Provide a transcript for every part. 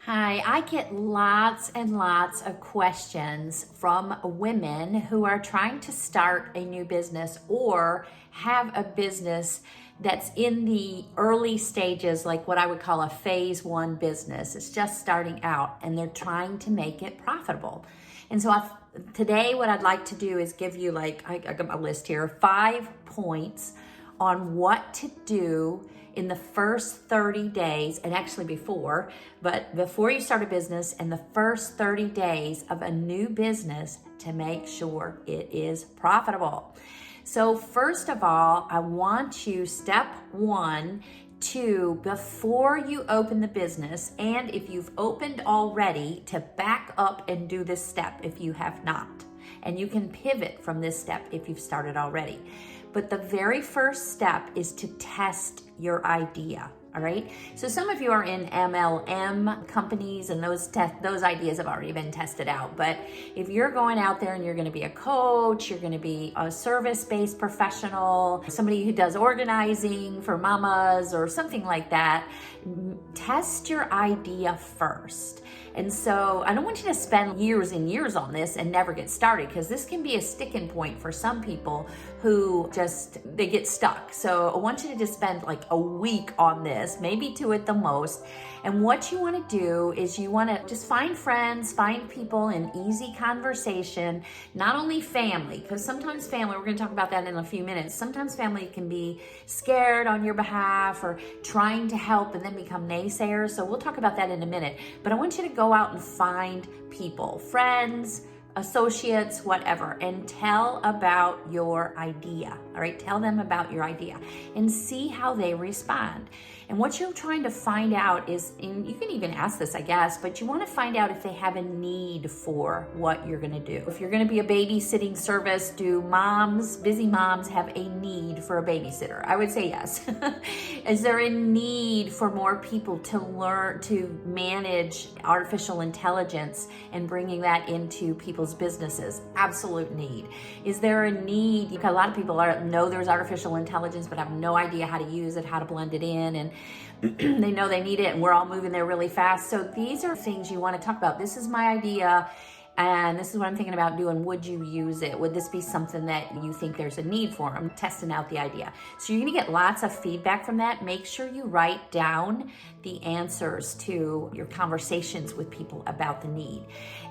Hi, I get lots and lots of questions from women who are trying to start a new business or have a business that's in the early stages, like what I would call a phase one business. It's just starting out and they're trying to make it profitable. And so today what I'd like to do is give you I got my list here, 5 points on what to do in the first 30 days, and actually before you start a business, in the first 30 days of a new business to make sure it is profitable. So first of all, I want you, step one, before you open the business, and if you've opened already, to back up and do this step if you have not. And you can pivot from this step if you've started already. But the very first step is to test your idea, all right? So some of you are in MLM companies and those ideas have already been tested out. But if you're going out there and you're gonna be a coach, you're gonna be a service-based professional, somebody who does organizing for mamas or something like that, test your idea first. And so I don't want you to spend years and years on this and never get started, because this can be a sticking point for some people who they get stuck. So I want you to just spend like a week on this, maybe 2 at the most. And what you want to do is you want to just find friends, find people in easy conversation, not only family, because sometimes family, we're going to talk about that in a few minutes. Sometimes family can be scared on your behalf or trying to help and then become naysayers. So we'll talk about that in a minute. But I want you to go out and find people, friends, associates, whatever, and tell about your idea. All right, tell them about your idea and see how they respond. And what you're trying to find out is, and you can even ask this, I guess, but you want to find out if they have a need for what you're going to do. If you're going to be a babysitting service, do busy moms have a need for a babysitter? I would say yes. Is there a need for more people to learn to manage artificial intelligence and bringing that into people's businesses? Absolute need. Is there a need? A lot of people know there's artificial intelligence, but have no idea how to use it, how to blend it in, and they know they need it, and we're all moving there really fast. So these are things you want to talk about. This is my idea, and this is what I'm thinking about doing. Would you use it? Would this be something that you think there's a need for? I'm testing out the idea. So you're going to get lots of feedback from that. Make sure you write down the answers to your conversations with people about the need.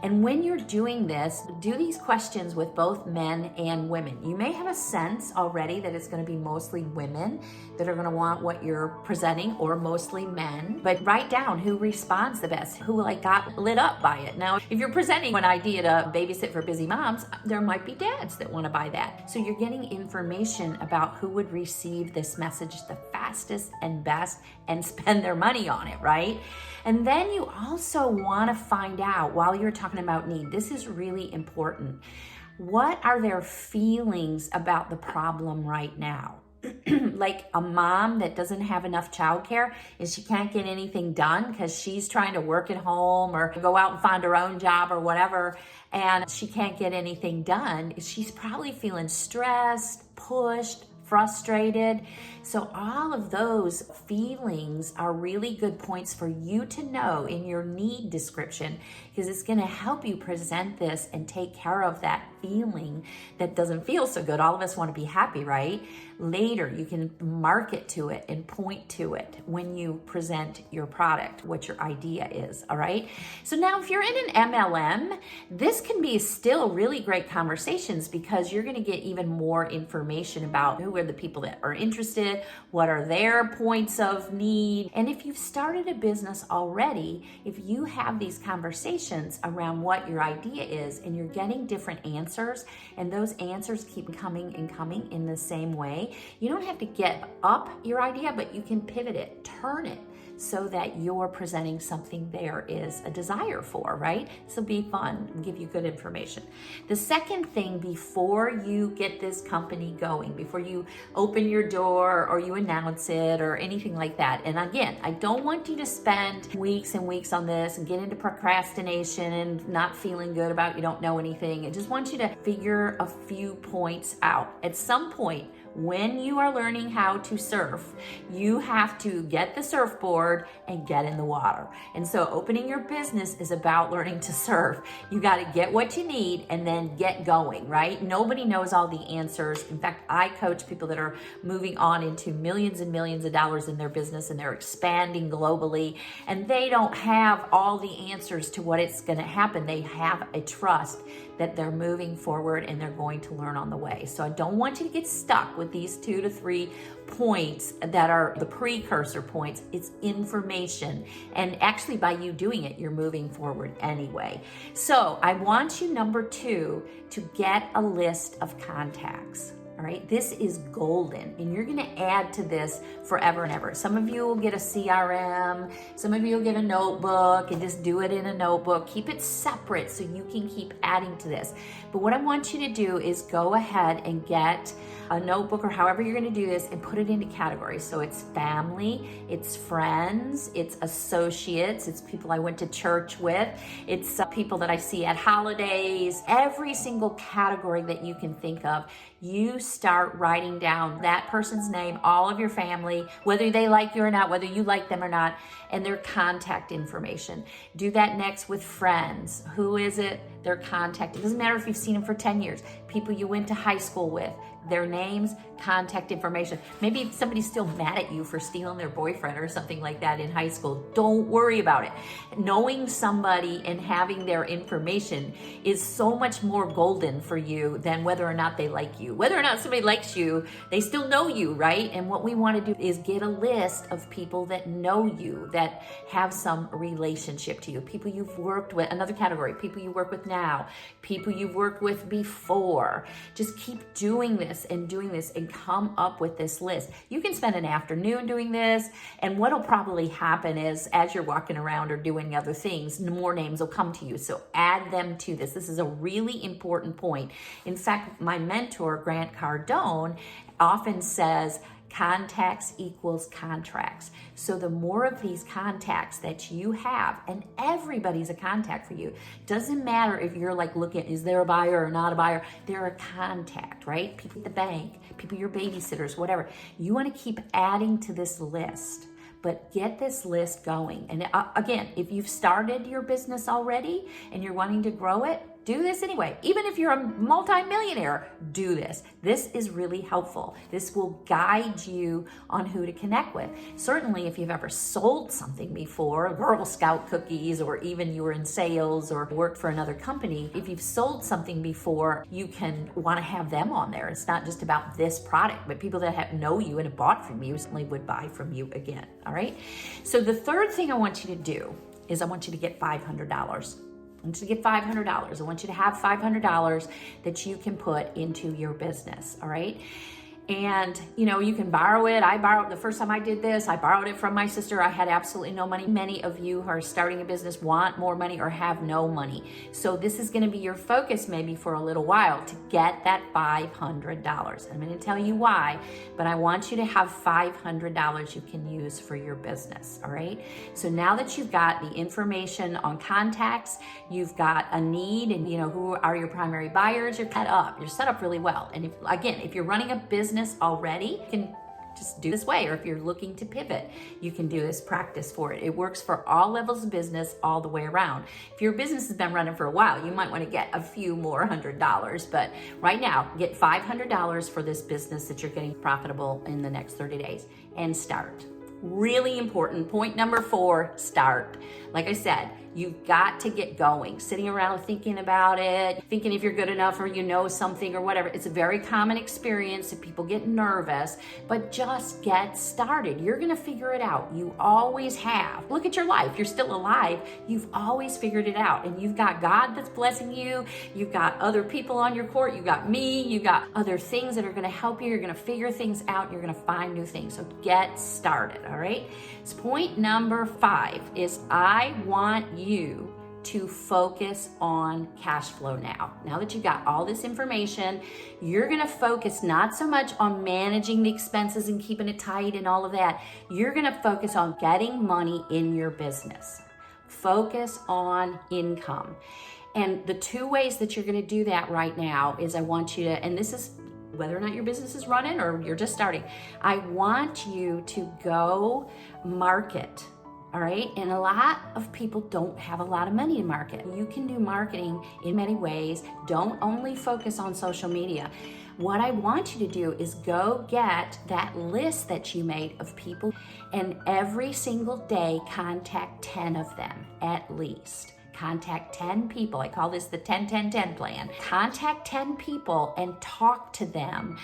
And when you're doing this, do these questions with both men and women. You may have a sense already that it's going to be mostly women that are going to want what you're presenting, or mostly men. But write down who responds the best, who got lit up by it. Now, if you're presenting an idea to babysit for busy moms, there might be dads that want to buy that. So you're getting information about who would receive this message the fastest and best and spend their money on it, right? And then you also want to find out, while you're talking about need, this is really important, what are their feelings about the problem right now? Like a mom that doesn't have enough childcare and she can't get anything done because she's trying to work at home or go out and find her own job or whatever, and she can't get anything done. She's probably feeling stressed, pushed, frustrated. So all of those feelings are really good points for you to know in your need description, because it's going to help you present this and take care of that feeling that doesn't feel so good. All of us want to be happy, right? Later, you can market to it and point to it when you present your product, what your idea is, all right? So now if you're in an MLM, this can be still really great conversations, because you're going to get even more information about who are the people that are interested, what are their points of need. And if you've started a business already, if you have these conversations around what your idea is and you're getting different answers, and those answers keep coming and coming in the same way, you don't have to get up your idea, but you can pivot it, turn it, so that you're presenting something there is a desire for, right? So be fun and give you good information. The second thing, before you get this company going, before you open your door or you announce it or anything like that, and again, I don't want you to spend weeks and weeks on this and get into procrastination and not feeling good about you don't know anything. I just want you to figure a few points out. At some point, when you are learning how to surf, you have to get the surfboard and get in the water. And so opening your business is about learning to surf. You got to get what you need and then get going, right? Nobody knows all the answers. In fact, I coach people that are moving on into millions and millions of dollars in their business, and they're expanding globally, and they don't have all the answers to what it's going to happen. They have a trust that they're moving forward and they're going to learn on the way. So I don't want you to get stuck with these 2 to 3 points that are the precursor points. It's information. And actually by you doing it, you're moving forward anyway. So I want you, number 2, to get a list of contacts. All right, this is golden, and you're going to add to this forever and ever. Some of you will get a CRM, some of you will get a notebook and just do it in a notebook. Keep it separate so you can keep adding to this. But what I want you to do is go ahead and get a notebook or however you're going to do this and put it into categories. So it's family, it's friends, it's associates, it's people I went to church with, it's people that I see at holidays. Every single category that you can think of, you start writing down that person's name, all of your family, whether they like you or not, whether you like them or not, and their contact information. Do that next with friends. Who is it? Their contact. It doesn't matter if you've seen them for 10 years. People you went to high school with, their names, contact information. Maybe somebody's still mad at you for stealing their boyfriend or something like that in high school. Don't worry about it. Knowing somebody and having their information is so much more golden for you than whether or not they like you. Whether or not somebody likes you, they still know you, right? And what we want to do is get a list of people that know you, that have some relationship to you, people you've worked with. Another category, people you work with now, people you've worked with before. Just keep doing this and come up with this list. You can spend an afternoon doing this, and what'll probably happen is as you're walking around or doing other things, more names will come to you. So add them to this. This is a really important point. In fact, my mentor, Grant Cardone, often says contacts equals contracts. So the more of these contacts that you have, and everybody's a contact for you. Doesn't matter if you're like looking, is there a buyer or not a buyer? They're a contact, right? People at the bank, people, your babysitters, whatever. You want to keep adding to this list. But get this list going. And again, if you've started your business already and you're wanting to grow it, do this anyway. Even if you're a multi-millionaire, do this. This is really helpful. This will guide you on who to connect with. Certainly, if you've ever sold something before, Girl Scout cookies, or even you were in sales or worked for another company, if you've sold something before, you can want to have them on there. It's not just about this product, but people that know you and have bought from you certainly would buy from you again, all right? So the third thing I want you to do is I want you to get $500. I want you to get $500. I want you to have $500 that you can put into your business, all right? And, you can borrow it. I borrowed the first time I did this. I borrowed it from my sister. I had absolutely no money. Many of you who are starting a business want more money or have no money. So this is going to be your focus maybe for a little while to get that $500. I'm going to tell you why, but I want you to have $500 you can use for your business, all right? So now that you've got the information on contacts, you've got a need, and who are your primary buyers, you're set up really well. And if you're running a business already, you can just do this way. Or if you're looking to pivot, you can do this practice for it. It works for all levels of business all the way around. If your business has been running for a while, you might want to get a few more $100. But right now, get $500 for this business that you're getting profitable in the next 30 days and start. Really important. Point number 4, start. Like I said, you've got to get going. Sitting around thinking about it, thinking if you're good enough or something or whatever. It's a very common experience that people get nervous, but just get started. You're going to figure it out. You always have. Look at your life. You're still alive. You've always figured it out. And you've got God that's blessing you. You've got other people on your court. You've got me. You've got other things that are going to help you. You're going to figure things out. You're going to find new things. So get started, all right? So point number 5 is I want you to focus on cash flow now. Now that you've got all this information, you're going to focus not so much on managing the expenses and keeping it tight and all of that. You're going to focus on getting money in your business. Focus on income. And the 2 ways that you're going to do that right now is I want you to, and this is whether or not your business is running or you're just starting, I want you to go market. All right. And a lot of people don't have a lot of money to market. You can do marketing in many ways. Don't only focus on social media. What I want you to do is go get that list that you made of people, and every single day contact 10 of them at least. Contact 10 people. I call this the 10-10-10 plan. Contact 10 people and talk to them.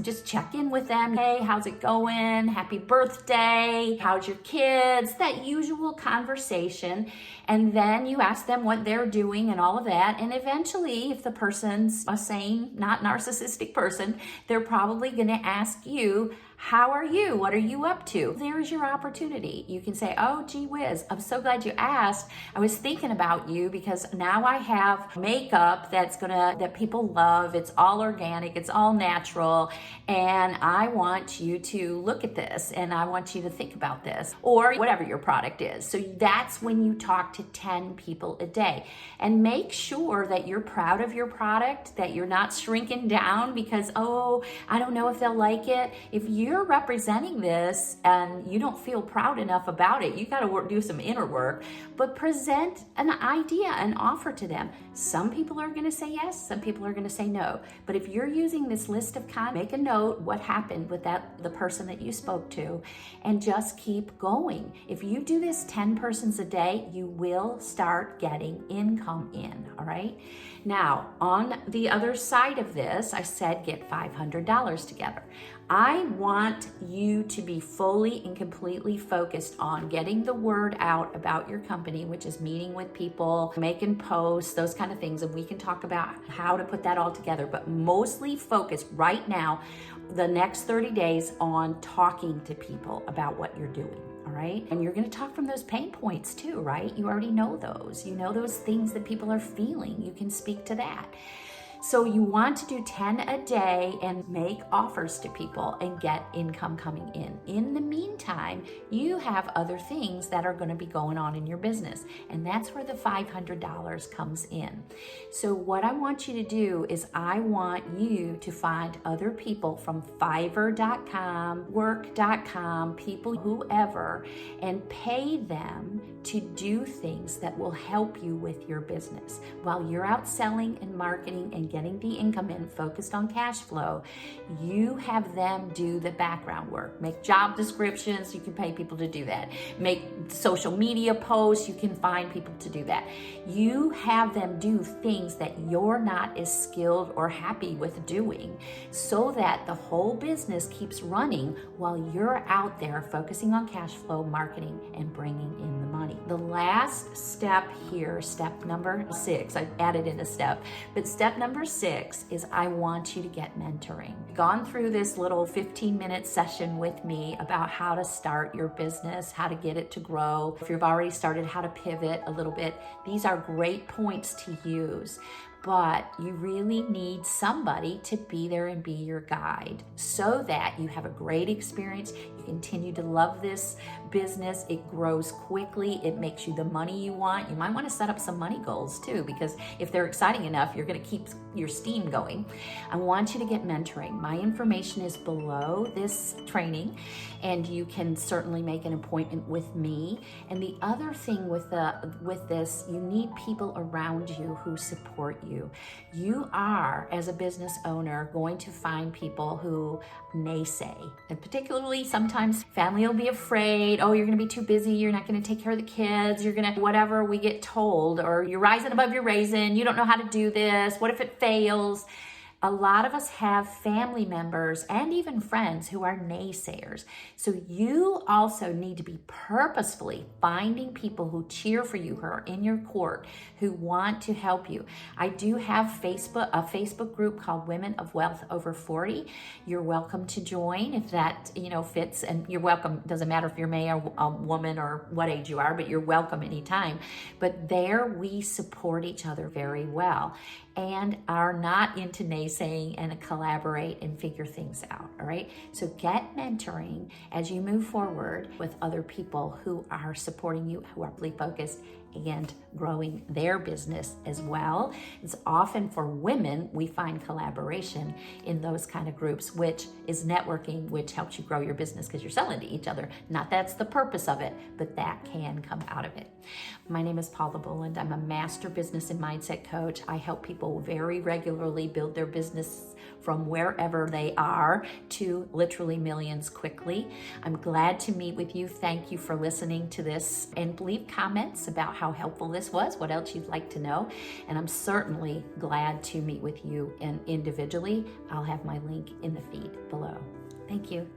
Just check in with them. Hey, how's it going? Happy birthday. How's your kids? That usual conversation. And then you ask them what they're doing and all of that. And eventually, if the person's a sane, not narcissistic person, they're probably going to ask you, how are you? What are you up to? There's your opportunity. You can say, oh, gee whiz, I'm so glad you asked. I was thinking about you because now I have makeup that people love. It's all organic, it's all natural, and I want you to look at this and I want you to think about this, or whatever your product is. So that's when you talk to 10 people a day, and make sure that you're proud of your product, that you're not shrinking down because, oh, I don't know if they'll like it. If you're representing this and you don't feel proud enough about it, you got to do some inner work, but present an idea, an offer to them. Some people are going to say yes, some people are going to say no. But if you're using this list of make a note what happened with the person that you spoke to, and just keep going. If you do this 10 persons a day, you will start getting income in, all right? Now, on the other side of this, I said get $500 together. I want you to be fully and completely focused on getting the word out about your company, which is meeting with people, making posts, those kind of things. And we can talk about how to put that all together, but mostly focus right now, the next 30 days, on talking to people about what you're doing. All right. And you're going to talk from those pain points too, right? You already know those. You know those things that people are feeling. You can speak to that. So you want to do 10 a day and make offers to people and get income coming in. In the meantime, you have other things that are going to be going on in your business, and that's where the $500 comes in. So what I want you to do is I want you to find other people from Fiverr.com, Work.com, people, whoever, and pay them to do things that will help you with your business. While you're out selling and marketing and getting the income in, focused on cash flow, you have them do the background work. Make job descriptions, you can pay people to do that. Make social media posts, you can find people to do that. You have them do things that you're not as skilled or happy with doing, so that the whole business keeps running while you're out there focusing on cash flow, marketing, and bringing in the money. The last step here, step number 6, I added in a step, but step number 6 is I want you to get mentoring. Gone through this little 15-minute session with me about how to start your business, how to get it to grow. If you've already started, how to pivot a little bit. These are great points to use. But you really need somebody to be there and be your guide so that you have a great experience. You continue to love this business. It grows quickly. It makes you the money you want. You might want to set up some money goals too, because if they're exciting enough, you're going to keep your steam going. I want you to get mentoring. My information is below this training, and you can certainly make an appointment with me. And the other thing with this, you need people around you who support you. You are, as a business owner, going to find people who naysay. And particularly sometimes family will be afraid, oh, you're going to be too busy, you're not going to take care of the kids, you're going to whatever we get told, or you're rising above your raisin, you don't know how to do this, what if it fails? A lot of us have family members and even friends who are naysayers. So you also need to be purposefully finding people who cheer for you, who are in your court, who want to help you. I do have a Facebook group called Women of Wealth Over 40. You're welcome to join if that fits, and you're welcome. Doesn't matter if you're male or a woman or what age you are, but you're welcome anytime. But there we support each other very well and are not into naysayers. naysaying and collaborate and figure things out, all right? So get mentoring as you move forward with other people who are supporting you, who are really focused and growing their business as well. It's often for women, we find collaboration in those kind of groups, which is networking, which helps you grow your business because you're selling to each other. Not that's the purpose of it, but that can come out of it. My name is Paula Boland. I'm a master business and mindset coach. I help people very regularly build their business from wherever they are to literally millions quickly. I'm glad to meet with you. Thank you for listening to this, and leave comments about how helpful this was, what else you'd like to know. And I'm certainly glad to meet with you individually. I'll have my link in the feed below. Thank you.